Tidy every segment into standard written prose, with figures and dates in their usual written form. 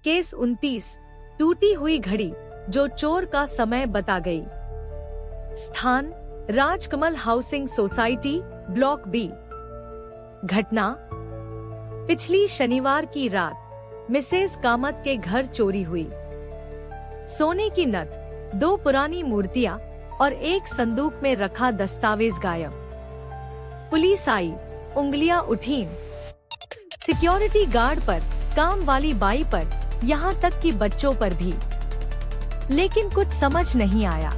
Case 29, टूटी हुई घड़ी जो चोर का समय बता गई। स्थान Rajkamal housing society, block B. घटना पिछली शनिवार की रात मिसेस कामत के घर चोरी हुई। सोने की नथ, 2 पुरानी मूर्तियां और एक संदूक में रखा दस्तावेज गायब। पुलिस आई, उंगलियां उठीं। सिक्योरिटी गार्ड पर, काम वाली बाई पर, यहाँ तक कि बच्चों पर भी। लेकिन कुछ समझ नहीं आया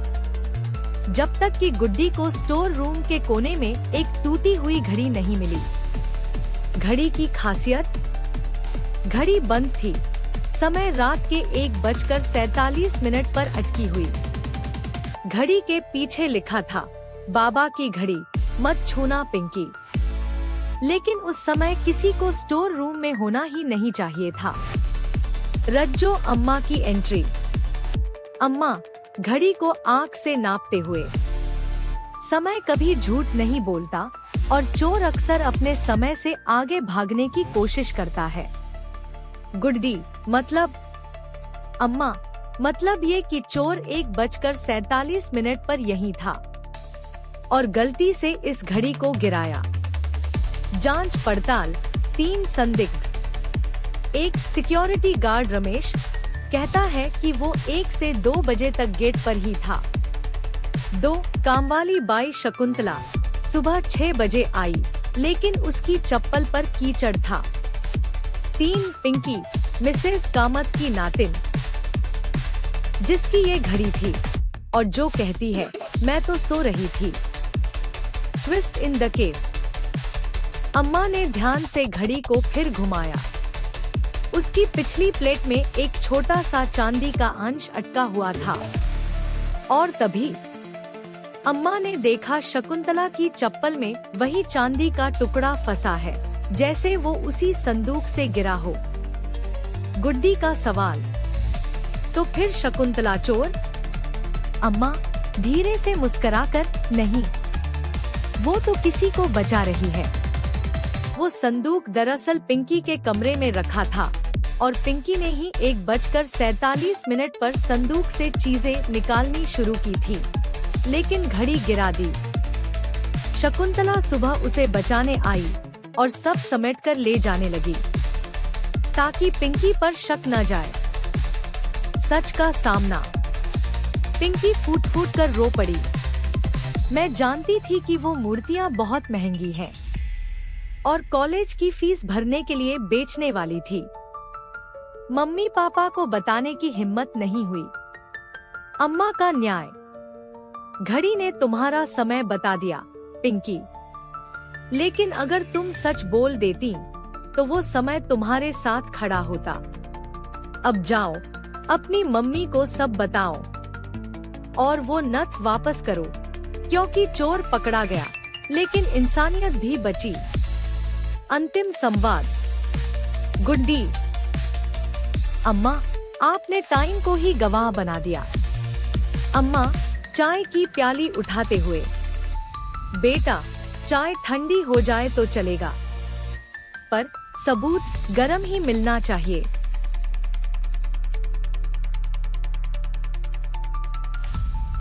जब तक कि गुड्डी को स्टोर रूम के कोने में एक टूटी हुई घड़ी नहीं मिली। घड़ी की खासियत, घड़ी बंद थी, समय रात के 1:47 पर अटकी हुई। घड़ी के पीछे लिखा था, बाबा की घड़ी, मत छूना पिंकी। लेकिन उस समय किसी को स्टोर रूम में होना ही नहीं चाहिए था। रज्जो अम्मा की एंट्री। अम्मा घड़ी को आंख से नापते हुए। समय कभी झूठ नहीं बोलता और चोर अक्सर अपने समय से आगे भागने की कोशिश करता है। गुड्डी मतलब? अम्मा मतलब ये कि चोर 1:47 पर यहीं था और गलती से इस घड़ी को गिराया। जांच पड़ताल, 3 संदिग्ध। एक सिक्योरिटी गार्ड रमेश कहता है कि वो 1 से 2 बजे तक गेट पर ही था। 2 कामवाली बाई शकुंतला सुबह 6 बजे आई, लेकिन उसकी चप्पल पर कीचड़ था। 3 पिंकी, मिसेस कामत की नातिन, जिसकी ये घड़ी थी और जो कहती है मैं तो सो रही थी। Twist in the case. अम्मा ने ध्यान से घड़ी को फिर घुमाया। उसकी पिछली प्लेट में एक छोटा सा चांदी का अंश अटका हुआ था और तभी अम्मा ने देखा शकुंतला की चप्पल में वही चांदी का टुकड़ा फंसा है, जैसे वो उसी संदूक से गिरा हो। गुड्डी का सवाल, तो फिर शकुंतला चोर? अम्मा धीरे से मुस्कुराकर, नहीं, वो तो किसी को बचा रही है। वो संदूक दरअसल पिंकी के कमरे में रखा था और पिंकी ने ही 1:47 पर संदूक से चीजें निकालनी शुरू की थी, लेकिन घड़ी गिरा दी। शकुंतला सुबह उसे बचाने आई और सब समेटकर ले जाने लगी ताकि पिंकी पर शक न जाए। सच का सामना। पिंकी फूट फूट कर रो पड़ी। मैं जानती थी कि वो मूर्तियां बहुत महंगी हैं और कॉलेज की फीस भरने के लिए बेचने वाली थी। मम्मी पापा को बताने की हिम्मत नहीं हुई। अम्मा का न्याय, घड़ी ने तुम्हारा समय बता दिया पिंकी, लेकिन अगर तुम सच बोल देती तो वो समय तुम्हारे साथ खड़ा होता। अब जाओ, अपनी मम्मी को सब बताओ और वो नथ वापस करो, क्योंकि चोर पकड़ा गया लेकिन इंसानियत भी बची। अंतिम संवाद। गुड्डी, अम्मा आपने टाइम को ही गवाह बना दिया। अम्मा चाय की प्याली उठाते हुए, बेटा चाय ठंडी हो जाए तो चलेगा, पर सबूत गरम ही मिलना चाहिए।